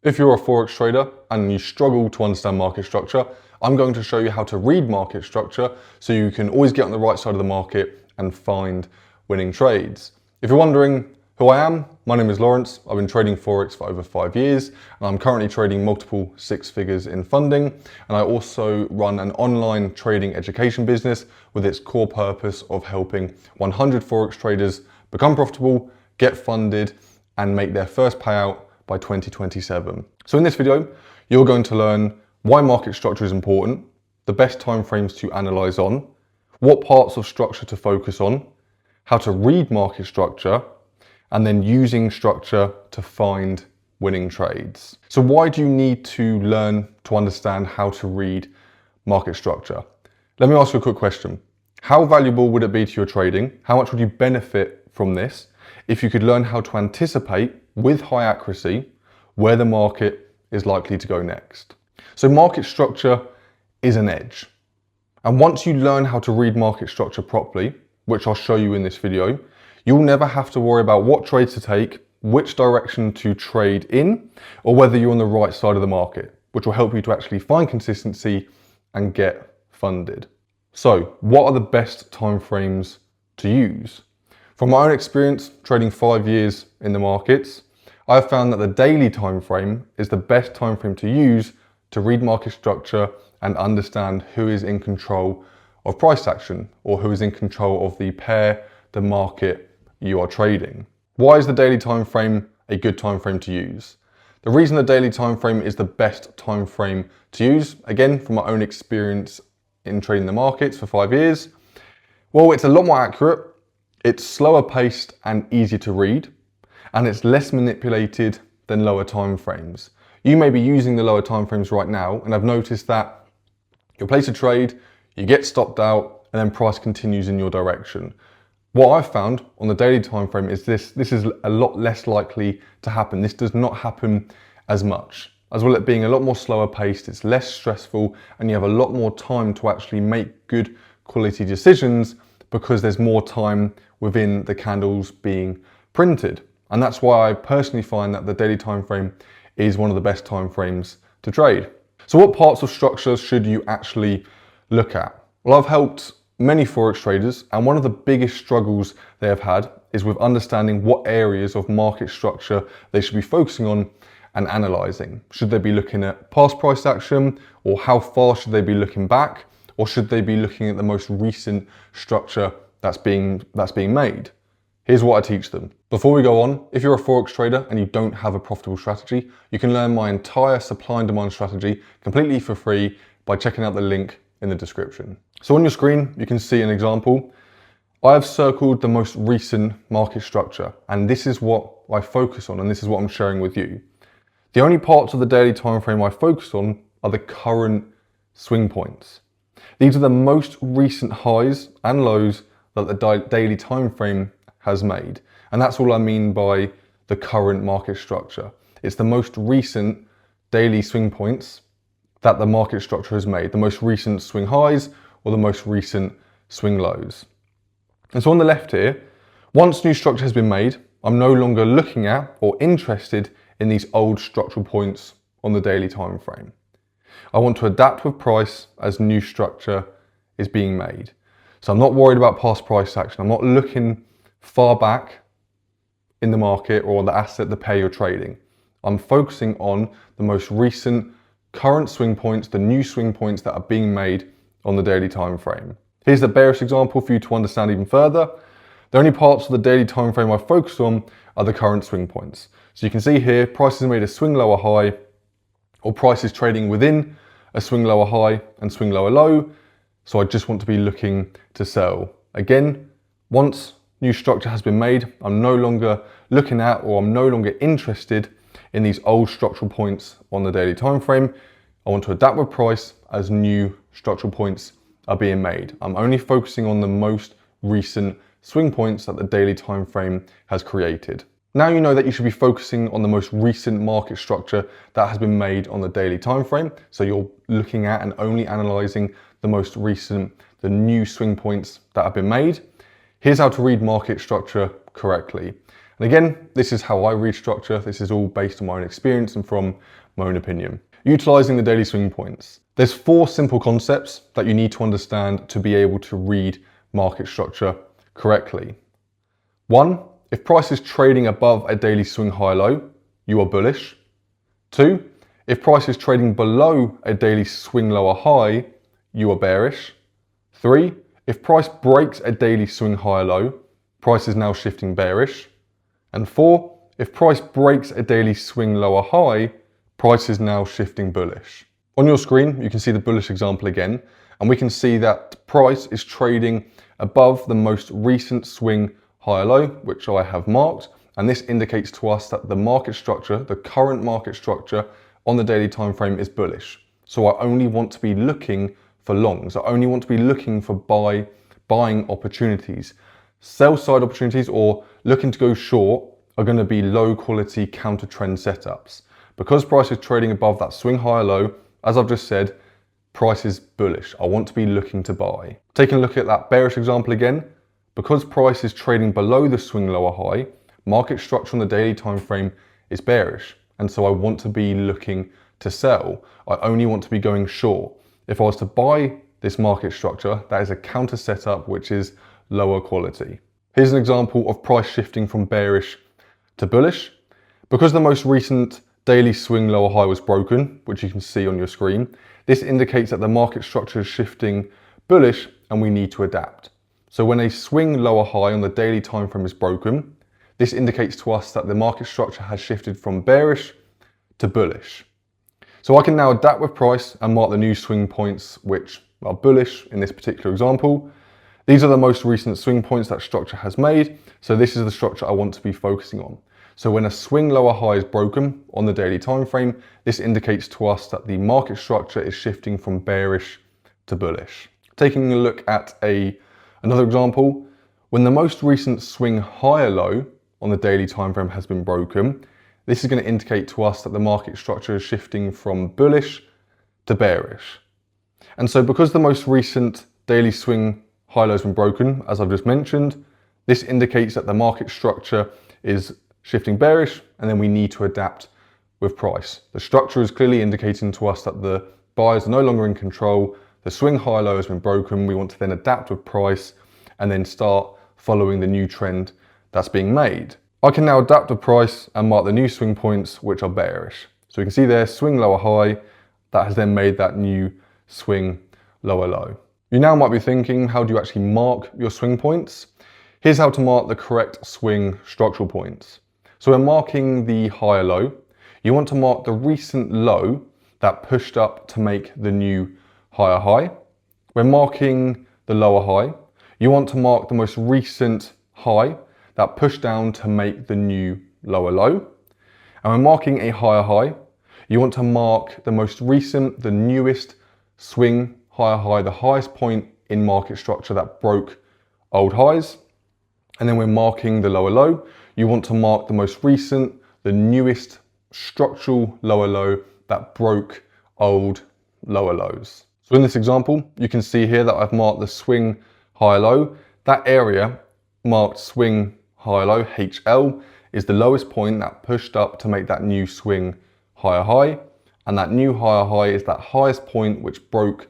If you're a forex trader and you struggle to understand market structure, I'm going to show you how to read market structure so you can always get on the right side of the market and find winning trades. If you're wondering who I am, my name is Lawrence. I've been trading forex for over 5 years and I'm currently trading multiple six figures in funding, and I also run an online trading education business with its core purpose of helping 100 forex traders become profitable, get funded and make their first payout by 2027. So in this video, you're going to learn why market structure is important, the best timeframes to analyze on, what parts of structure to focus on, how to read market structure, and then using structure to find winning trades. So why do you need to learn to understand how to read market structure? Let me ask you a quick question. How valuable would it be to your trading? How much would you benefit from this if you could learn how to anticipate with high accuracy where the market is likely to go next? So market structure is an edge. And once you learn how to read market structure properly, which I'll show you in this video, you'll never have to worry about what trades to take, which direction to trade in, or whether you're on the right side of the market, which will help you to actually find consistency and get funded. So what are the best timeframes to use? From my own experience trading 5 years in the markets, I've found that the daily time frame is the best time frame to use to read market structure and understand who is in control of price action or who is in control of the pair, the market you are trading. Why is the daily time frame a good time frame to use? The reason the daily time frame is the best time frame to use, again from my own experience in trading the markets for 5 years, well, it's a lot more accurate. It's slower paced and easier to read, and it's less manipulated than lower time frames. You may be using the lower time frames right now, and I've noticed that you'll place a trade, you get stopped out, and then price continues in your direction. What I've found on the daily time frame is this is a lot less likely to happen. This does not happen as much. As well as it being a lot more slower paced, it's less stressful, and you have a lot more time to actually make good quality decisions because there's more time within the candles being printed. And that's why I personally find that the daily time frame is one of the best time frames to trade. So what parts of structure should you actually look at? Well, I've helped many forex traders, and one of the biggest struggles they have had is with understanding what areas of market structure they should be focusing on and analyzing. Should they be looking at past price action, or how far should they be looking back? Or should they be looking at the most recent structure that's being made? Here's what I teach them. Before we go on, if you're a forex trader and you don't have a profitable strategy, you can learn my entire supply and demand strategy completely for free by checking out the link in the description. So on your screen, you can see an example. I have circled the most recent market structure, and this is what I focus on, and this is what I'm sharing with you. The only parts of the daily time frame I focus on are the current swing points. These are the most recent highs and lows that the daily time frame has made. And that's all I mean by the current market structure. It's the most recent daily swing points that the market structure has made, the most recent swing highs or the most recent swing lows. And so on the left here, once new structure has been made, I'm no longer looking at or interested in these old structural points on the daily time frame. I want to adapt with price as new structure is being made. So I'm not worried about past price action. I'm not looking far back in the market or on the asset, the pair you're trading. I'm focusing on the most recent current swing points, the new swing points that are being made on the daily time frame. Here's the bearish example for you to understand even further. The only parts of the daily time frame I focus on are the current swing points. So you can see here, price has made a swing lower high, or price is trading within a swing lower high and swing lower low. So I just want to be looking to sell. Again, once new structure has been made, I'm no longer looking at, or I'm no longer interested in these old structural points on the daily time frame. I want to adapt with price as new structural points are being made. I'm only focusing on the most recent swing points that the daily time frame has created. Now you know that you should be focusing on the most recent market structure that has been made on the daily time frame. So you're looking at and only analyzing the most recent, the new swing points that have been made. Here's how to read market structure correctly. And again, this is how I read structure. This is all based on my own experience and from my own opinion. Utilizing the daily swing points. There's 4 simple concepts that you need to understand to be able to read market structure correctly. 1, if price is trading above a daily swing high-low, you are bullish. 2, if price is trading below a daily swing lower high, you are bearish. 3, if price breaks a daily swing higher low, price is now shifting bearish. And 4, if price breaks a daily swing lower high, price is now shifting bullish. On your screen, you can see the bullish example again, and we can see that price is trading above the most recent swing higher low, which I have marked. And this indicates to us that the market structure, the current market structure on the daily time frame is bullish. So I only want to be looking for longs. I only want to be looking for buying opportunities. Sell side opportunities or looking to go short are going to be low quality counter trend setups. Because price is trading above that swing higher low, as I've just said, price is bullish. I want to be looking to buy. Taking a look at that bearish example again, because price is trading below the swing lower high, market structure on the daily time frame is bearish. And so I want to be looking to sell. I only want to be going short. If I was to buy this market structure, that is a counter setup which is lower quality. Here's an example of price shifting from bearish to bullish. Because the most recent daily swing lower high was broken, which you can see on your screen, this indicates that the market structure is shifting bullish and we need to adapt. So when a swing lower high on the daily time frame is broken, this indicates to us that the market structure has shifted from bearish to bullish. So I can now adapt with price and mark the new swing points which are bullish in this particular example. These are the most recent swing points that structure has made. So this is the structure I want to be focusing on. So when a swing lower high is broken on the daily time frame, this indicates to us that the market structure is shifting from bearish to bullish. Taking a look at another example, when the most recent swing higher low on the daily time frame has been broken, this is going to indicate to us that the market structure is shifting from bullish to bearish. And so because the most recent daily swing high low has been broken, as I've just mentioned, this indicates that the market structure is shifting bearish and then we need to adapt with price. The structure is clearly indicating to us that the buyers are no longer in control. The swing high low has been broken. We want to then adapt with price and then start following the new trend that's being made. I can now adapt the price and mark the new swing points which are bearish. So you can see there, swing lower high, that has then made that new swing lower low. You now might be thinking, how do you actually mark your swing points? Here's how to mark the correct swing structural points. So when marking the higher low, you want to mark the recent low that pushed up to make the new higher high. When marking the lower high, you want to mark the most recent high that pushed down to make the new lower low. And when marking a higher high, you want to mark the most recent, the newest swing higher high, the highest point in market structure that broke old highs. And then when marking the lower low, you want to mark the most recent, the newest structural lower low that broke old lower lows. So in this example, you can see here that I've marked the swing higher low. That area marked swing higher low, HL, is the lowest point that pushed up to make that new swing higher high. And that new higher high is that highest point which broke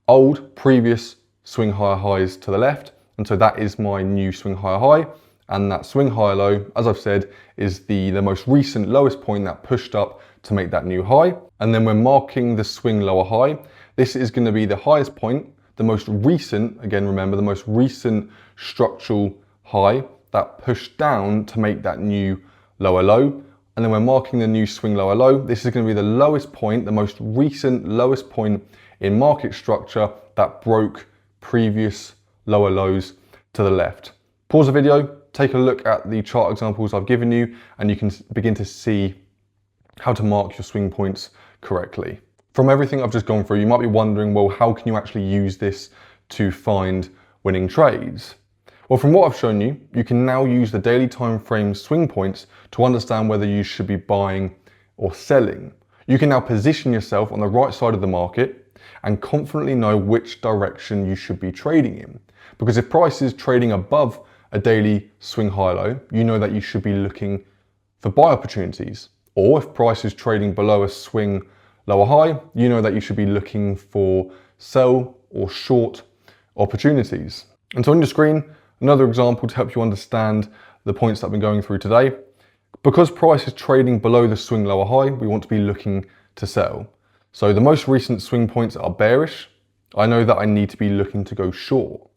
old previous swing higher highs to the left. And so that is my new swing higher high. And that swing higher low, as I've said, is the most recent lowest point that pushed up to make that new high. And then when marking the swing lower high, this is going to be the highest point, the most recent, again remember, the most recent structural high that pushed down to make that new lower low. And then when marking the new swing lower low, this is going to be the lowest point, the most recent lowest point in market structure that broke previous lower lows to the left. Pause the video, take a look at the chart examples I've given you, and you can begin to see how to mark your swing points correctly. From everything I've just gone through, you might be wondering, well, how can you actually use this to find winning trades? Well, from what I've shown you, you can now use the daily time frame swing points to understand whether you should be buying or selling. You can now position yourself on the right side of the market and confidently know which direction you should be trading in. Because if price is trading above a daily swing high low, you know that you should be looking for buy opportunities. Or if price is trading below a swing lower high, you know that you should be looking for sell or short opportunities. And so on your screen, another example to help you understand the points that I've been going through today. Because price is trading below the swing lower high, we want to be looking to sell. So the most recent swing points are bearish. I know that I need to be looking to go short.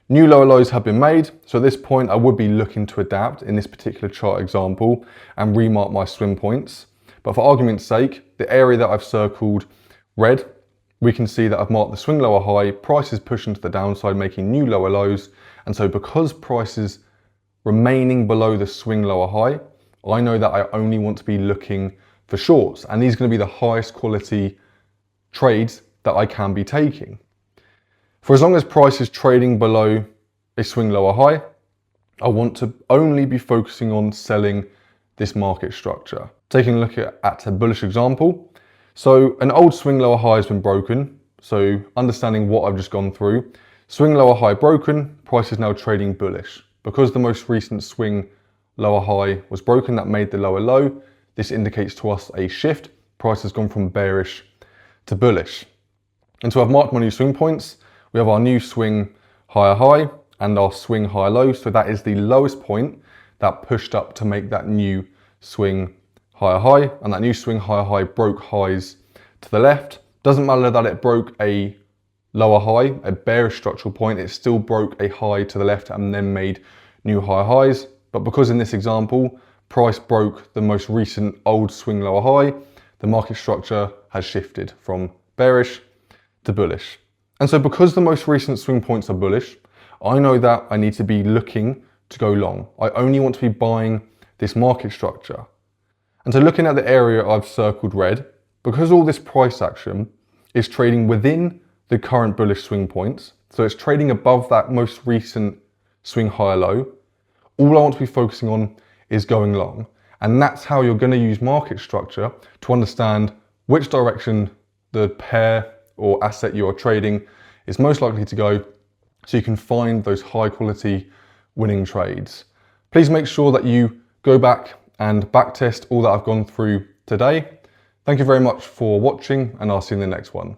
New lower lows have been made, so at this point I would be looking to adapt in this particular chart example and remark my swing points. But for argument's sake, the area that I've circled red, we can see that I've marked the swing lower high, price is pushing to the downside, making new lower lows. And so because price is remaining below the swing lower high, I know that I only want to be looking for shorts. And these are going to be the highest quality trades that I can be taking. For as long as price is trading below a swing lower high, I want to only be focusing on selling this market structure. Taking a look at a bullish example. So an old swing lower high has been broken. So understanding what I've just gone through, swing lower high broken, price is now trading bullish. Because the most recent swing lower high was broken, that made the lower low. This indicates to us a shift. Price has gone from bearish to bullish. And so I've marked my new swing points. We have our new swing higher high and our swing high low. So that is the lowest point that pushed up to make that new swing higher high. And that new swing higher high broke highs to the left. Doesn't matter that it broke a lower high, a bearish structural point, it still broke a high to the left and then made new higher highs. But because in this example, price broke the most recent old swing lower high, the market structure has shifted from bearish to bullish. And so because the most recent swing points are bullish, I know that I need to be looking to go long. I only want to be buying this market structure. And so looking at the area I've circled red, because all this price action is trading within the current bullish swing points, so it's trading above that most recent swing higher low, all I want to be focusing on is going long. And that's how you're going to use market structure to understand which direction the pair or asset you are trading is most likely to go, so you can find those high quality winning trades. Please make sure that you go back and backtest all that I've gone through today. Thank you very much for watching, and I'll see you in the next one.